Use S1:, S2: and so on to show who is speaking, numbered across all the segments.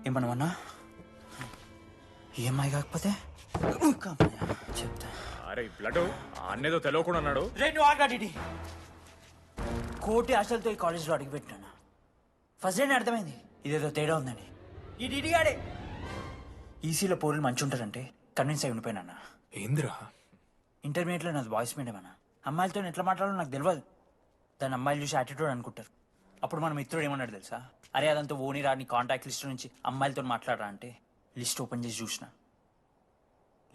S1: ఏమన్నా ఈఎంఐ కాకపోతే చెప్తా.
S2: అరే బ్లడ్ అన్నేదో తెలియకుండా అన్నాడు.
S1: రెండు ఆగాడి కోటి ఆశలతో ఈ కాలేజ్లో అడిగిపెట్టినా. ఫస్ట్ డే అర్థమైంది ఇదేదో తేడా ఉందని. ఈ డిడిగాడే ఈసీలో పౌరులు మంచి ఉంటారంటే కన్విన్స్ అయి ఉండిపోయినా.
S2: ఏంద్రా
S1: ఇంటర్మీడియట్లో నాది వాయిస్ మీడియం అన్న. అమ్మాయిలతో ఎట్లా మాట్లాడాలో నాకు తెలియదు. దాని అమ్మాయిలు చూసి యాటిట్యూడ్ అనుకుంటారు. అప్పుడు మన మిత్రుడు ఏమన్నాడు తెలుసా? అరే అదంతా ఓనిరా, నీ కాంటాక్ట్ లిస్ట్ నుంచి అమ్మాయిలతో మాట్లాడరా అంటే లిస్ట్ ఓపెన్ చేసి చూసిన.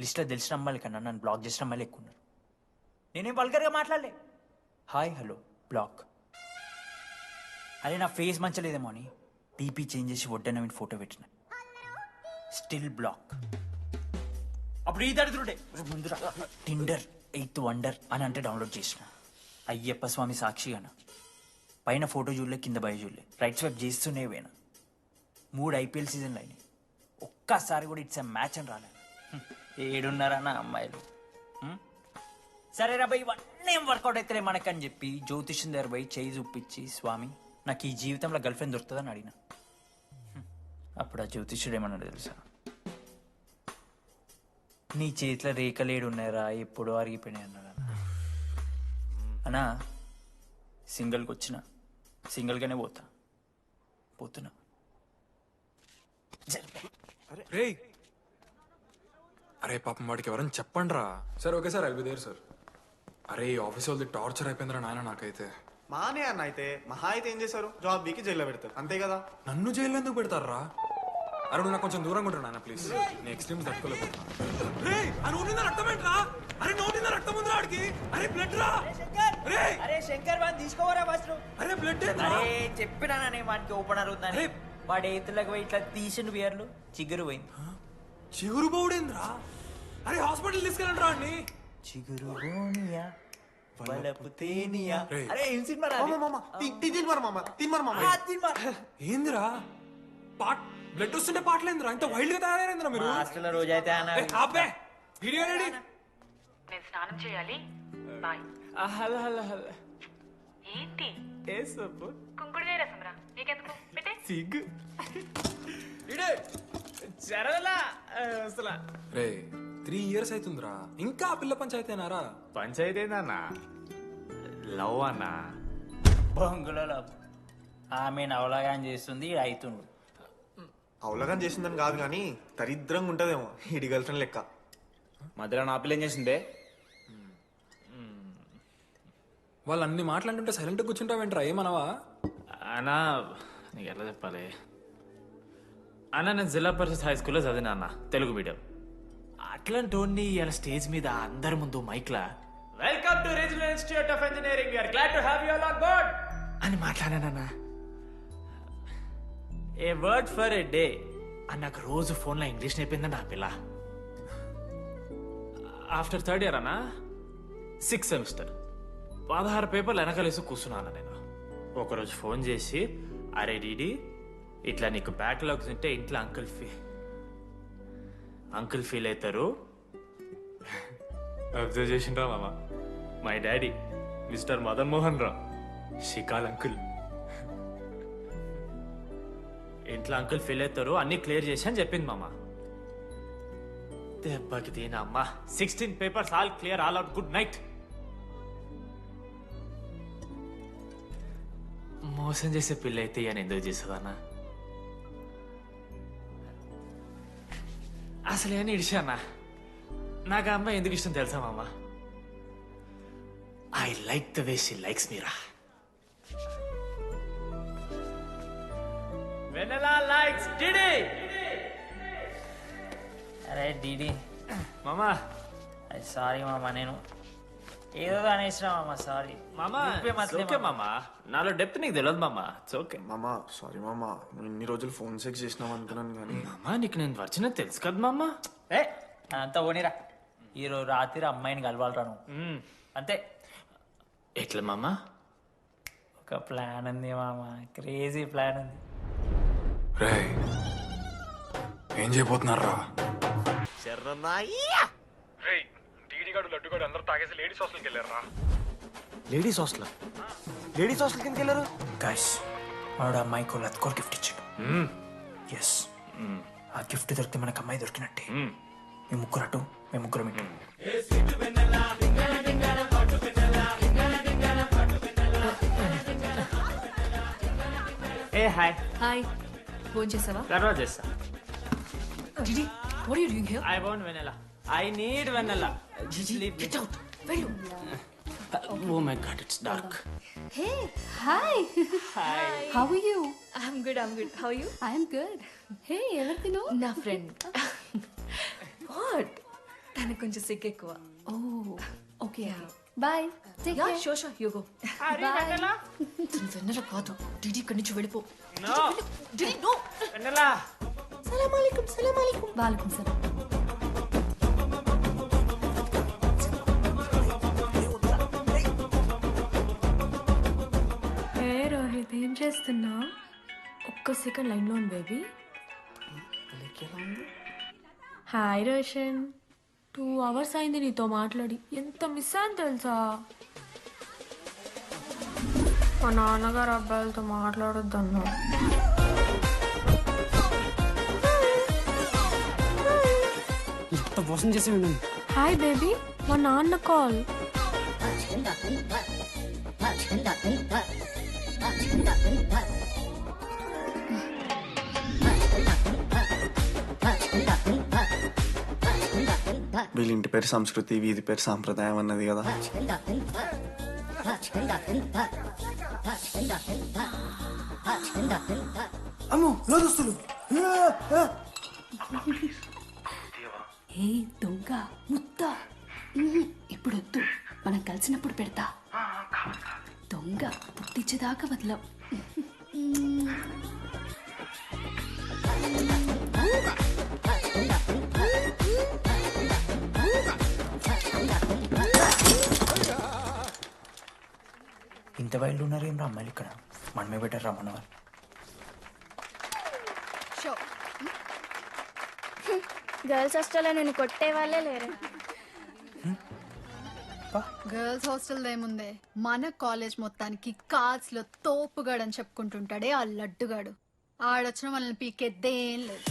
S1: లిస్ట్లో తెలిసిన అమ్మాయిల కన్నా నన్ను బ్లాక్ చేసిన అమ్మాయిలు ఎక్కువ ఉన్నారు. నేనేం వల్గర్గా మాట్లాడలే. Hi hello block. అరే నా ఫేస్ మంచలేదేమో అని డీపీ చేంజ్ చేసి వడ్డన ఫోటో పెట్టిన. Still block. అప్పుడు ఈ దరిద్రుడే ముందురా టిండర్ 8th వండర్ అని అంటే డౌన్లోడ్ చేసిన. అయ్యప్ప స్వామి సాక్షిగాన పైన ఫోటో చూడలే, కింద బయ చూడలే, రైట్ స్వైప్ చేస్తూనే పోయినా. 3 IPL సీజన్లు అయినాయి. ఒక్కసారి కూడా ఇట్స్ మ్యాచ్ అని రాలేదు. ఏడున్నారన్న అమ్మాయిలు. సరే రా భయ్, ఇవన్నీ ఏం వర్కౌట్ అవుతలే మనకని చెప్పి జ్యోతిష్యం దగ్గర పోయి చేయి చూపించి, స్వామి నాకు ఈ జీవితంలో గర్ల్ ఫ్రెండ్ దొరుకుతుందని అడిగిన. అప్పుడు ఆ జ్యోతిష్యుడు ఏమన్నాడు తెలుసా? నీ చేతిలో రేఖలేడు ఉన్నాయరా, ఎప్పుడో అరిగిపోయినాయి అన్నాడు. అన్నా సింగిల్కి వచ్చిన సింగిల్గానే పోతున్నా.
S2: రేయ్ అరే పాపం వాడికి ఎవరైనా చెప్పండి రా.
S3: Sir okay sir, I'll be there sir. అరే ఈ ఆఫీస్ వాళ్ళది టార్చర్ అయిపోయిందిరా నాయన నాకైతే.
S4: మానే అన్న అయితే మహా అయితే ఏం చేశారు, జాబ్ వీకి జైల్లో పెడతారు అంతే కదా.
S3: నన్ను జైల్లో ఎందుకు పెడతారా? అరే నువ్వు నాకు కొంచెం దూరంగా ఉంటాడు నాయన ప్లీజ్. నేను ఎక్స్ట్రీమ్ తట్టుకోలేకపోతున్నా.
S2: అరే నోటిందా రక్తం ఉందిరా వాడికి. అరే బ్లడ్ రా.
S1: అరే శంకర్ వాడిని తీసుకోవరా ఫస్ట్.
S2: అరే బ్లడ్
S1: అరే చెప్పినానే వాడికి ఓపెనర్ ఉందని. వాడి ఎత్తులకు పోయి ఇట్లా తీసిన బియర్లు చిగురు పోయింది.
S3: చిగురు బౌడేంద్రా?
S2: అరే హాస్పిటల్ తీసుకెళ్ళండి రా అండి.
S1: చిగురు బోనియా బలపు తేనియా.
S3: రేయ్.
S1: అరే ఏం సినిమా రా అది?
S4: తిన్మర్ మామ
S1: ఆ, సినిమా.
S3: ఏందిరా పాట్ బ్లడ్ వస్తుంటే పాటలేందిరా? ఇంత వైల్డ్ గా తయారైందిరా మీరు.
S1: మా హాస్టల్లో రోజైతే అన్న
S3: ఆపే వీడియో రెడీ.
S5: నేను స్నానం చేయాలి. బాయ్.
S1: హలో హలో హలో
S5: ఏంటి
S1: ఏ సబ్బు
S5: కుంకుడుగాయ రసం రా, నీకెందుకు పెట్టే.
S1: సిగ్గు జరగలా అసలు.
S3: రే 3 years అవుతుందిరా, ఇంకా ఆ పిల్ల పంచాయతీ అయినారా?
S2: పంచాయతీ ఏందన్న? లవ్ అన్న.
S1: బొంగులలో ఆమె నవలగాని చేస్తుంది అవుతుండు.
S4: అవలగాని చేసిందని కాదు కానీ దరిద్రంగా ఉంటదేమో ఈడి గర్ల్ ఫ్రెండ్ లెక్క.
S2: మధ్యలో నా పిల్ల ఏం చేసిందే?
S3: వాళ్ళు అన్ని మాట్లాడుతుంటే సైలెంట్ కూర్చుంటావేంట్రా? ఏమనవా?
S2: అన్నా నీకు ఎట్లా చెప్పాలి అన్న, నేను జిల్లా పరిషత్ హై స్కూల్లో చదివినా అన్న, తెలుగు మీడియం. అట్లాంటి ఇలా స్టేజ్ మీద అందరి ముందు మైక్లా welcome to regional institute of engineering, we are glad to have you all on board అని మాట్లాడానన్నా. A word for a day అని నాకు రోజు ఫోన్లో ఇంగ్లీష్ నేర్పిందని నా పిల్ల. ఆఫ్టర్ 3rd year అన్నా 6th semester 16 పేపర్లు వెనకాలేసి కూర్చున్నాను నేను. ఒకరోజు ఫోన్ చేసి, అరే డీడీ ఇట్లా నీకు బ్యాక్లాగ్స్ ఉంటే ఇంట్లో అంకుల్ ఫీల్ అవుతారు. అబ్జర్వ్ చేసిండ్రా మామ, my daddy mister Madan Mohan Rao షికాల్ అంకుల్. ఇంట్లో అంకుల్ ఫీల్ అవుతారు, అన్ని క్లియర్ చేసి అని చెప్పింది మామ. దెబ్బకి దీనమ్మా 16 papers all clear, all out, good night. మోసం చేసే పిల్ల అయితే అని ఎందుకు చేసేదన్నా? అసలు అని ఇడిచానా? నాకు ఆ అమ్మాయి ఎందుకు ఇష్టం తెలుసా మామ? I like the way she likes Meera. Vennela likes DD.
S1: అరే డీడీ
S2: మామా
S1: సారీ మామ, నేను ఏదో అనేసిన మామ, సారీ
S2: మామా ఓకే మామా, నాలో డెప్త్ నీకు తెలియదు మామా. ఇట్స్ ఓకే
S4: మామా సారీ మామా, నువ్వు ఇన్ని రోజులు ఫోన్ సెక్స్ చేసినావు అనుకున్నాను కానీ.
S2: మామా నీకు నేను వచ్చిన తెలుసు కదా మామా.
S1: ఏ అంతా పోనీరా, ఈరోజు రాత్రి అమ్మాయిని కలవాలరా నువ్వు అంతే.
S2: ఎట్లా మామా?
S1: ఒక ప్లాన్ ఉంది మామ, క్రేజీ ప్లాన్ ఉంది.
S3: రే ఏం చేయబోతున్నారా? లడ్డుగాడు అందరూ తాగేసి లేడీస్ హాస్టల్కి వెళ్ళారా?
S4: లేడీస్ హాస్టల్ కిందకి వెళ్ళారు.
S1: గైస్ వాడు అమ్మాయికి లత్కోర్ గిఫ్ట్ ఇచ్చాడు. ఎస్ ఆ గిఫ్ట్ దొరికితే మనకు అమ్మాయి దొరికినట్టే. మీ ముగ్గురు అటు, మేము ముగ్గురం ఇటు.
S2: ఏ హాయ్,
S6: హాయ్ ఫోన్ చేసావా?
S2: తర్వాత చేస్తా.
S6: జిజి what are you doing here?
S2: I want Vennela. I need Vennela.
S6: Get out వెళ్ళు.
S2: Oh my god, it's dark.
S7: Hey, hi.
S2: Hi.
S7: How are you?
S6: I'm good. How are you?
S7: I am good. Hey, everything know?
S6: నా friend. What? తనకు కొంచెం sick ఎక్కువ.
S7: Oh, okay. Bye. Take
S6: యా
S7: care.
S6: Sure you go.
S2: Vennela?
S6: తను వెన్నెల కాదు. డిడి ఇక్కడి నుంచి వెళ్ళిపో.
S2: నో
S6: డిడి నో.
S2: వెనెలా.
S6: సలాం అలైకుం.
S7: Walaikum salam.
S8: ఏ రోహిత్ ఏం చేస్తున్నా? ఒక్క సెకండ్ లైన్లో ఉంది బేబీ. హాయ్ రోషన్, 2 hours అయింది నీతో మాట్లాడి. ఎంత మిస్ అని తెలుసా? మా నాన్నగారు అబ్బాయిలతో మాట్లాడొద్దన్నా.
S9: ఎంత మోసం చేసి విన్నాను.
S8: హాయ్ బేబీ, మా నాన్న కాల్.
S4: వీళ్ళ ఇంటి పేరు సంస్కృతి, వీధి పేరు సాంప్రదాయం అన్నది కదా.
S9: అమ్మో లోదస్తులు.
S7: ఏ దొంగ ముత్త ఇప్పుడు వద్దు, మనం కలిసినప్పుడు పెడతా. దొంగ పుట్టించేదాకా వదలం.
S1: ఇంత వైల్డ్ ఉన్నారు ఏం రా అమ్మాయిలు ఇక్కడ. మనమే బెటర్ రా మన వాళ్ళు.
S10: గర్ల్స్ హాస్టల్లో నేను కొట్టే వాళ్ళే లేరు.
S11: గర్ల్స్ హాస్టల్ ఏముందే, మన కాలేజ్ మొత్తానికి కార్స్ లో తోపుగాడని చెప్పుకుంటుంటాడే ఆ లడ్డుగాడు. ఆడొచ్చిన మనల్ని పీకెద్దేం లేదు.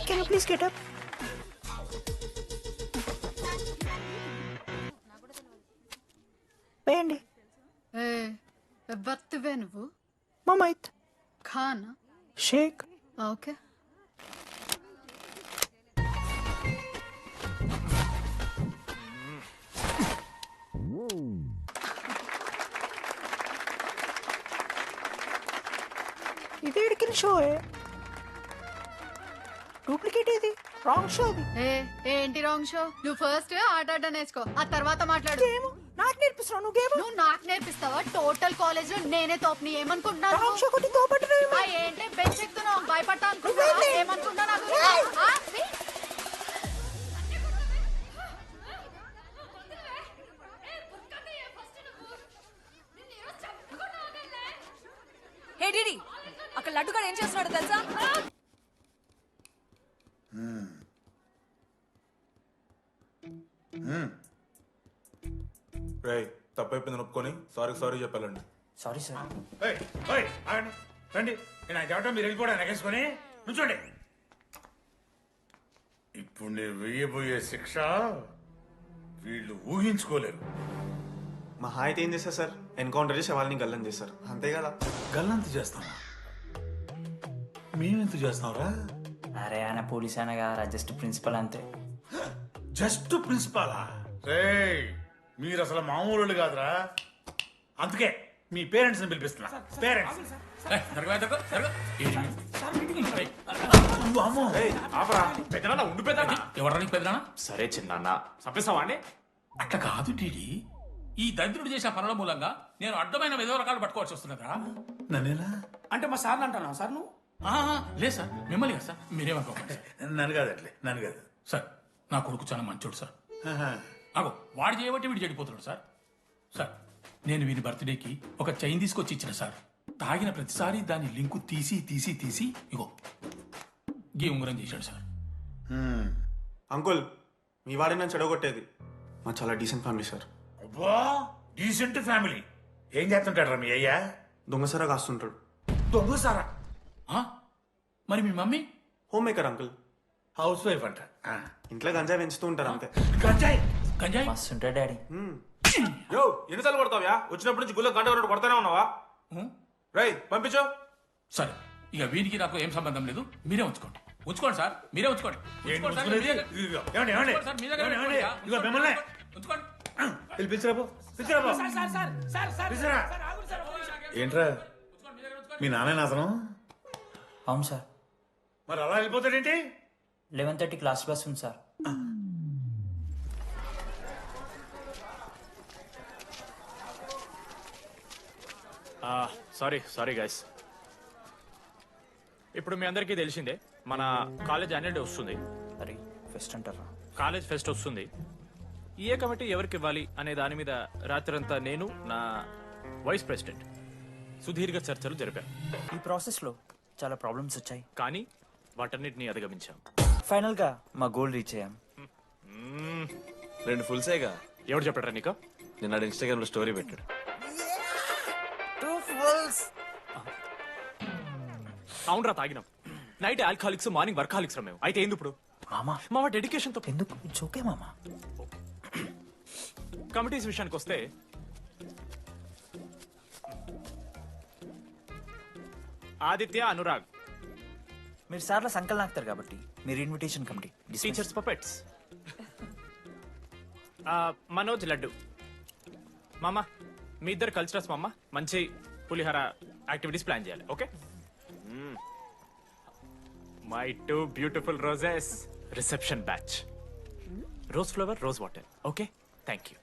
S1: Can you please get up? వేయండి.
S11: ఏ ఎవత్తువే నువ్వు?
S1: మమైత్
S11: ఖానా?
S1: షేక్.
S11: ఓకే.
S1: ఇది ఎడికిన షో డూప్లికేట్ ఇది, రాంగ్ షో అది.
S11: ఏంటి రాంగ్ షో? నువ్వు ఫస్ట్ ఆట ఆట నేర్చుకో, ఆ తర్వాత మాట్లాడు.
S1: నాకు నేర్పిస్తున్నావు నువ్వు గేమ్.
S11: నువ్వు నాకు నేర్పిస్తావా? టోటల్ కాలేజ్ లో నేనే తోపుని ఏమనుకుంటున్నాను?
S1: రాంగ్ షో కొట్టి తోపట్టు.
S11: ఏంటి బెంచ్ ఎక్కుతున్నావు? భయపడతా అనుకుంటున్నా? ఏమనుకుంటా నాకు?
S6: హే డిడి, అక్కడ లడ్డుగాడు ఏం చేస్తున్నాడు తెలుసా?
S3: రేయ్, తప్పైపోయింది ఒప్పుకొని సారీ చెప్పాలండి.
S1: Sorry sir.
S12: రండి, నేను చెప్పడం మీరు వెళ్ళిపోవడం ఎగేసుకొని నుంచోండి. ఇప్పుడు నేను వెయ్యబోయే శిక్ష వీళ్ళు ఊహించుకోలేరు.
S4: మహా అయితే ఏం చేస్తారు సార్? ఎన్కౌంటర్ చేసి వాళ్ళని గల్లం చేస్తారు, అంతే కదా.
S12: గల్లంత చేస్తావా? మేమెంత చేస్తావరా?
S1: అరే ఆయన పోలీస్ అయినా కదా, జస్ట్ ప్రిన్సిపల్ అంతే.
S12: జస్ట్ ప్రిన్సిపాలా? రేయ్, మీరు అసలు మామూలు కాదురా. అందుకే మీ పేరెంట్స్ ని పిలిపిస్తున్నా. పేరెంట్స్
S2: సరే చిన్న చంపేస్తావా అండి?
S12: అట్లా కాదు టీడీ, ఈ దరిద్రుడు చేసిన పనుల మూలంగా నేను అడ్డమైన విధవ రకాలు పట్టుకోవాల్సి వస్తున్నదా? నన్నేనా అంటే మా సార్ని అంటానా సార్ నువ్వు? లేదు సార్, మిమ్మల్ని కదా సార్, మీరేమనుకోకండి. నన్ను కాదు అట్లే, నన్ను కాదు సార్. నా కొడుకు చాలా మంచోడు సార్. అగో వాడు చేయబట్టి వీడు చెడిపోతున్నాడు సార్. సార్, నేను వీరి బర్త్డేకి ఒక చైన్ తీసుకొచ్చి ఇచ్చిన సార్. తాగిన ప్రతిసారి దాని లింకు తీసి ఇగో గీ ఉంగరం చేశాడు సార్.
S4: అంకుల్, మీ వాడిని నన్ను చెడగొట్టేది. మా చాలా డీసెంట్ ఫ్యామిలీ సార్.
S12: అబ్బా డీసెంట్ ఫ్యామిలీ. ఏం చేస్తుంటాడు మీ అయ్యా?
S4: దొంగసరా కాస్తుంటాడు.
S12: దొంగసారా? మరి మీ mummy?
S4: Homemaker uncle.
S12: Housewife అంట.
S4: ఇంట్లో గంజాయి పెంచుతూ ఉంటారు అంతే.
S12: గంజాయి గంజాయి
S1: మస్తు ఉంటాడు డాడీ.
S3: యో ఎన్నిసార్లు కొడతావ్యా? వచ్చినప్పటి నుంచి గుళ్ళ గంట కొట్టు కొడతానే ఉన్నావా? రై పంపించు.
S12: సరే ఇక వీరికి నాకు ఏం సంబంధం లేదు, మీరే ఉంచుకోండి. ఉంచుకోండి సార్, మీరే ఉంచుకోండి. ఉంచుకోండి సార్, మీ దగ్గర- ఉంచుకోండి సార్, మీ దగ్గర పెట్టుకోండి. ఉంచుకోండి.
S13: ఏంట్రా మీ నాన్న అతను?
S1: అవును సార్.
S13: మరి అలా వెళ్ళిపోతాడేంటి?
S1: 11:30 క్లాస్ బస్ ఉంది సార్.
S2: Sorry guys. ఇప్పుడు మీ అందరికీ తెలిసిందే మన కాలేజ్ యాన్యువల్ డే వస్తుంది.
S1: అరే ఫెస్ట్ అంటారా?
S2: కాలేజ్ ఫెస్ట్ వస్తుంది. ఏ కమిటీ ఎవరికి ఇవ్వాలి అనే దాని మీద రాత్రంతా నేను నా వైస్ ప్రెసిడెంట్ సుదీర్ఘ చర్చలు జరిపాను.
S1: ఈ ప్రాసెస్లో చాలా ప్రాబ్లమ్స్ వచ్చాయి,
S2: కానీ వాటన్నిటిని అధిగమించాం.
S1: ఫైనల్గా మా గోల్ రీచ్ అయ్యాం.
S14: 2 ఫుల్సేగా.
S2: ఎవరు చెప్పారా నీకు?
S14: నిన్న ఇన్స్టాగ్రామ్ లో స్టోరీ పెట్టాడు.
S2: అవునరా తాగినాం. నైట్ ఆల్కహాలిక్స్, మార్నింగ్ వర్కాలిక్స్ రా మేము. అయితే ఏంది ఇప్పుడు? మా డెడికేషన్ తో
S1: ఎందుకు ఓకే మామా.
S2: కమిటీస్ విషయానికి వస్తే ఆదిత్య, అనురాగ్
S1: మీరు సార్ల సంకల్ నాకుతారు కాబట్టి మీరు invitation committee.
S2: Teachers puppets. Manoj, laddu. మామ మీ ఇద్దరు కల్చరల్స్ మామ. మంచి పులిహార యాక్టివిటీస్ ప్లాన్ చేయాలి. Okay? My 2 beautiful roses. Reception batch. Rose flower, rose water. Okay? Thank you.